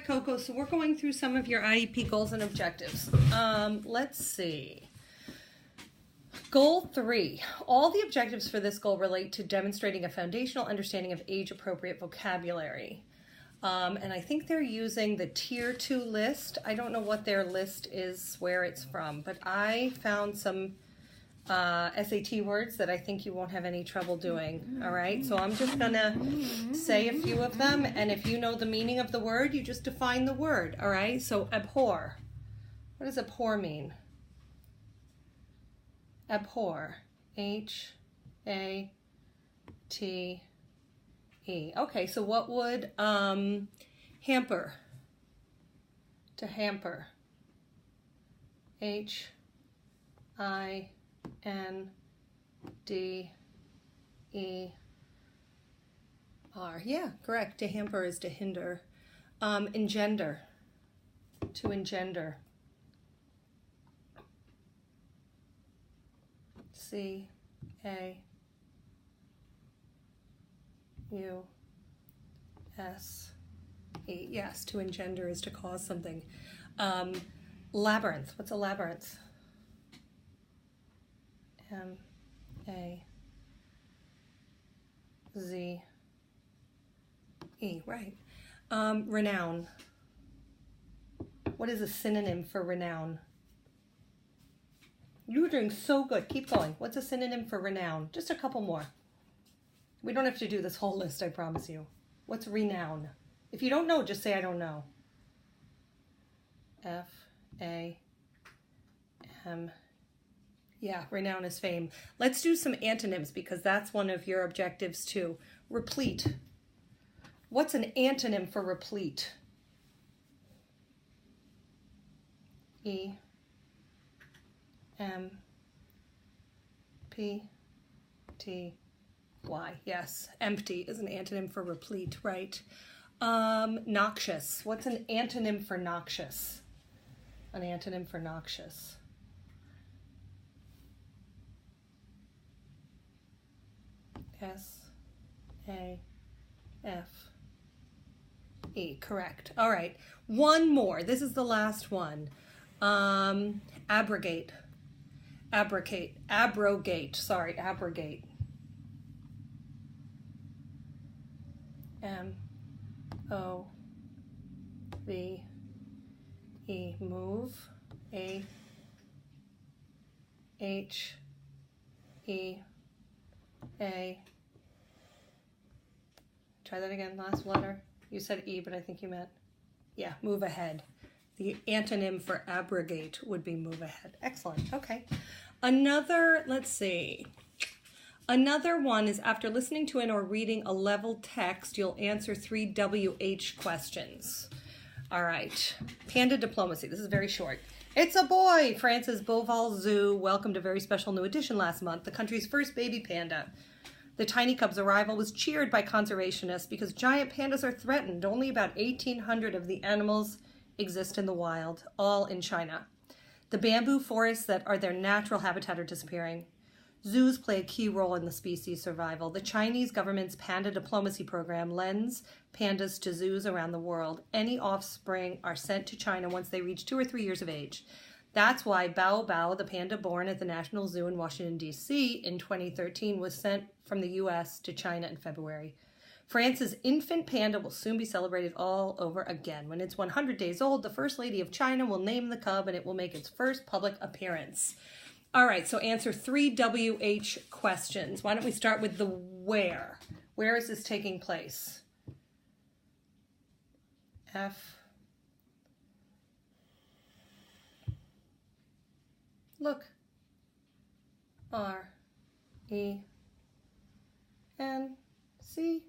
Coco, so we're going through some of your IEP goals and objectives. Let's see. Goal 3. All the objectives for this goal relate to demonstrating a foundational understanding of age-appropriate vocabulary. And I think they're using the Tier 2 list. I don't know what their list is, where it's from, but I found some SAT words that I think you won't have any trouble doing. All right, so I'm just gonna say a few of them, and if you know the meaning of the word, you just define the word. All right, so abhor. What does abhor mean? Abhor. H-A-T-E. Okay, so what would hamper? To hamper. H-I-N-D-E-R. Yeah, correct. To hamper is to hinder. Engender. To engender. C-A-U-S-E. Yes, to engender is to cause something. Labyrinth. What's a labyrinth? M-A-Z-E. Right. Renown. What is a synonym for renown? You're doing so good. Keep going. What's a synonym for renown? Just a couple more. We don't have to do this whole list, I promise you. What's renown? If you don't know, just say I don't know. F-A-M. Yeah, renown is fame. Let's do some antonyms because that's one of your objectives too. Replete. What's an antonym for replete? E-M-P-T-Y. Yes, empty is an antonym for replete, right? Noxious. What's an antonym for noxious? An antonym for noxious. S-A-F-E. Correct. All right. One more. This is the last one. Abrogate. Abrogate. Sorry, abrogate. M-O-V-E. Move. A-H-E-A. Try that again, last letter. You said E, but I think you meant, yeah, move ahead. The antonym for abrogate would be move ahead. Excellent, okay. Another, let's see. Another one is after listening to and or reading a level text, you'll answer 3 WH questions. All right, panda diplomacy. This is very short. It's a boy! France's Beauval Zoo welcomed a very special new addition last month, the country's first baby panda. The tiny cub's arrival was cheered by conservationists because giant pandas are threatened. Only about 1,800 of the animals exist in the wild, all in China. The bamboo forests that are their natural habitat are disappearing. Zoos play a key role in the species' survival. The Chinese government's panda diplomacy program lends pandas to zoos around the world. Any offspring are sent to China once they reach 2 or 3 years of age. That's why Bao Bao, the panda born at the National Zoo in Washington, D.C. in 2013, was sent from the U.S. to China in February. France's infant panda will soon be celebrated all over again. When it's 100 days old, the First Lady of China will name the cub and it will make its first public appearance. All right, so answer 3 WH questions. Why don't we start with the where? Where is this taking place? F. Look. R. E. N. C.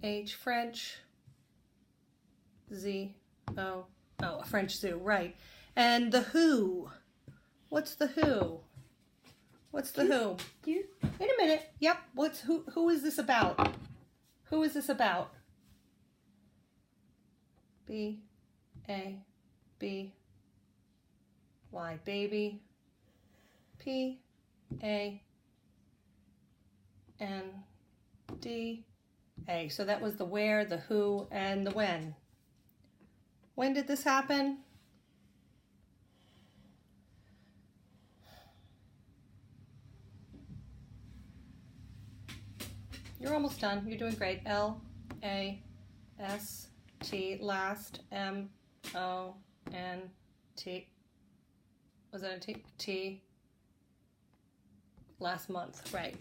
H. French. Z. O. Oh, a French zoo, right. And the who. What's the who? What's the who? You? Wait a minute. Yep. Who is this about? Who is this about? B. A. B. Y. Baby. P. A. N. D. A. So that was the where, the who, and the when. When did this happen? You're almost done. You're doing great. L-A-S-T, last, M-O-N-T. Was that a T? T. Last month, right.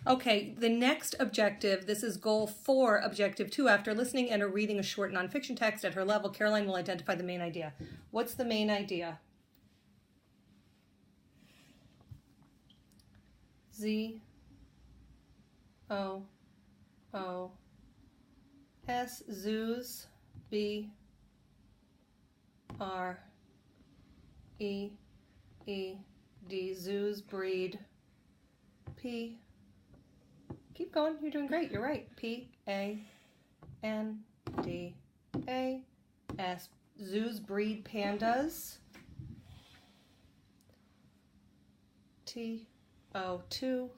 Okay, the next objective, this is goal 4, objective 2. After listening and or reading a short nonfiction text at her level, Caroline will identify the main idea. What's the main idea? Z O O S, zoos, B R E E D, zoos breed, P, keep going, you're doing great, you're right, P A N D A S, zoos breed pandas, T O 2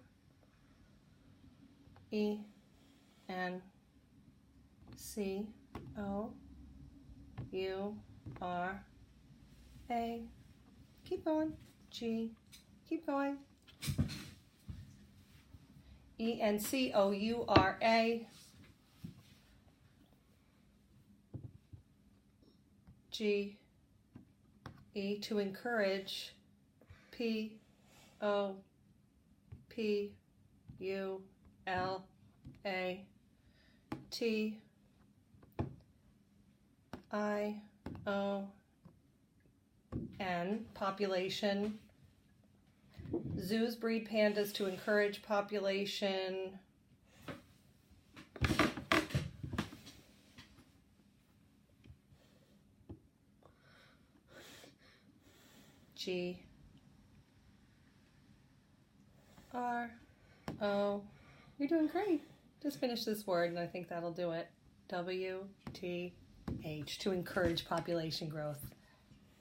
E N C O U R A, keep going, G, keep going, E N C O U R A, G, E, to encourage, P O P U L A, T I O N, population. Zoos breed pandas to encourage population. G R O, you're doing great. Just finish this word and I think that'll do it. W T H, to encourage population growth.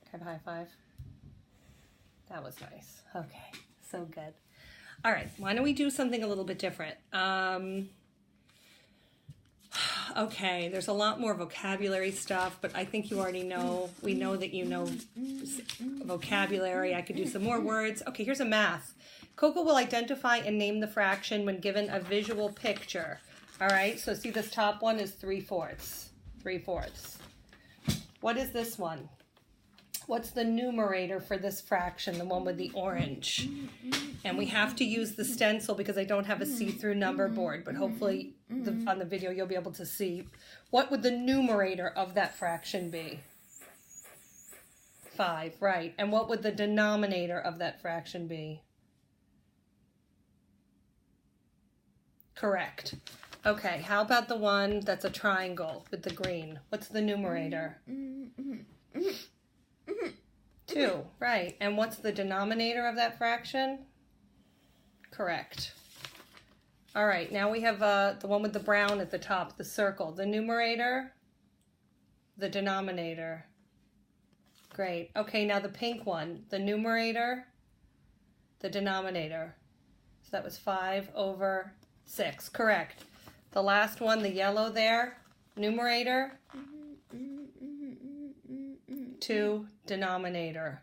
Can I have a high five? That was nice. Okay, so good. All right, why don't we do something a little bit different? Okay, there's a lot more vocabulary stuff, but I think you already know. We know that you know vocabulary. I could do some more words. Okay, here's a math. Coco will identify and name the fraction when given a visual picture. All right, so see this top one is 3/4. 3/4. What is this one? What's the numerator for this fraction, the one with the orange? And we have to use the stencil because I don't have a see-through number board, but hopefully on the video you'll be able to see. What would the numerator of that fraction be? 5, right. And what would the denominator of that fraction be? Correct. Okay, how about the one that's a triangle with the green? What's the numerator? 2, right. And what's the denominator of that fraction? Correct. All right, now we have the one with the brown at the top, the circle. The numerator, the denominator. Great. Okay, now the pink one, the numerator, the denominator. So that was 5/6. Correct. The last one, the yellow there, numerator, 2, denominator.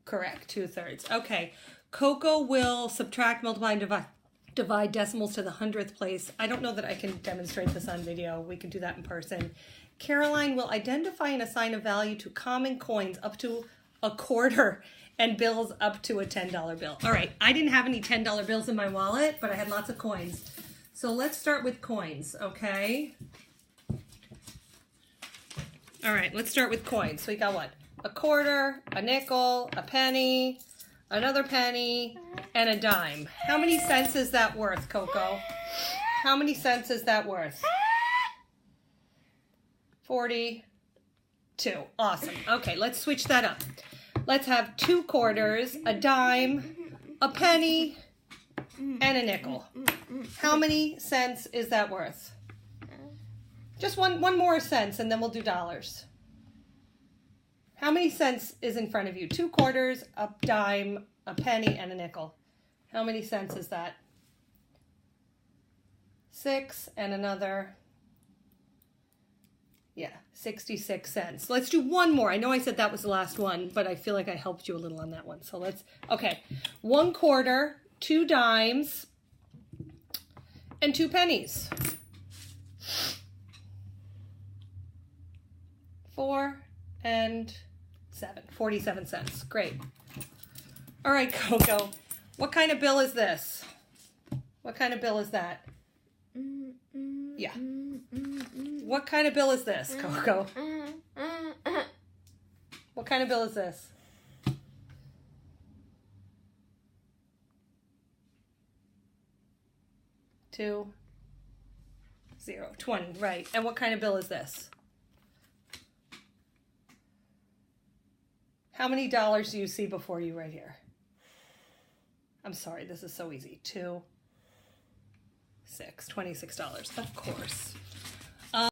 Correct, 2/3. Okay, Coco will subtract, multiply, and divide decimals to the 100th place. I don't know that I can demonstrate this on video. We can do that in person. Caroline will identify and assign a value to common coins up to a quarter and bills up to a $10 bill. All right, I didn't have any $10 bills in my wallet, but I had lots of coins. So let's start with coins, okay? All right, let's start with coins. So we got what? A quarter, a nickel, a penny, another penny, and a dime. How many cents is that worth, Coco? How many cents is that worth? 42. Awesome. Okay, let's switch that up. Let's have 2 quarters, a dime, a penny, and a nickel. How many cents is that worth? Just one more cents, and then we'll do dollars. How many cents is in front of you? 2 quarters, a dime, a penny, and a nickel. How many cents is that? 6 and another. Yeah, 66 cents. Let's do one more. I know I said that was the last one, but I feel like I helped you a little on that one. So let's, okay. 1 quarter, 2 dimes, and 2 pennies. 4 and 7, 47 cents. Great. All right, Coco. What kind of bill is this? What kind of bill is that? Yeah. What kind of bill is this, Coco? What kind of bill is this? $2, $0, $20, right. And what kind of bill is this? How many dollars do you see before you right here? I'm sorry, this is so easy. 2, 6, $26, of course.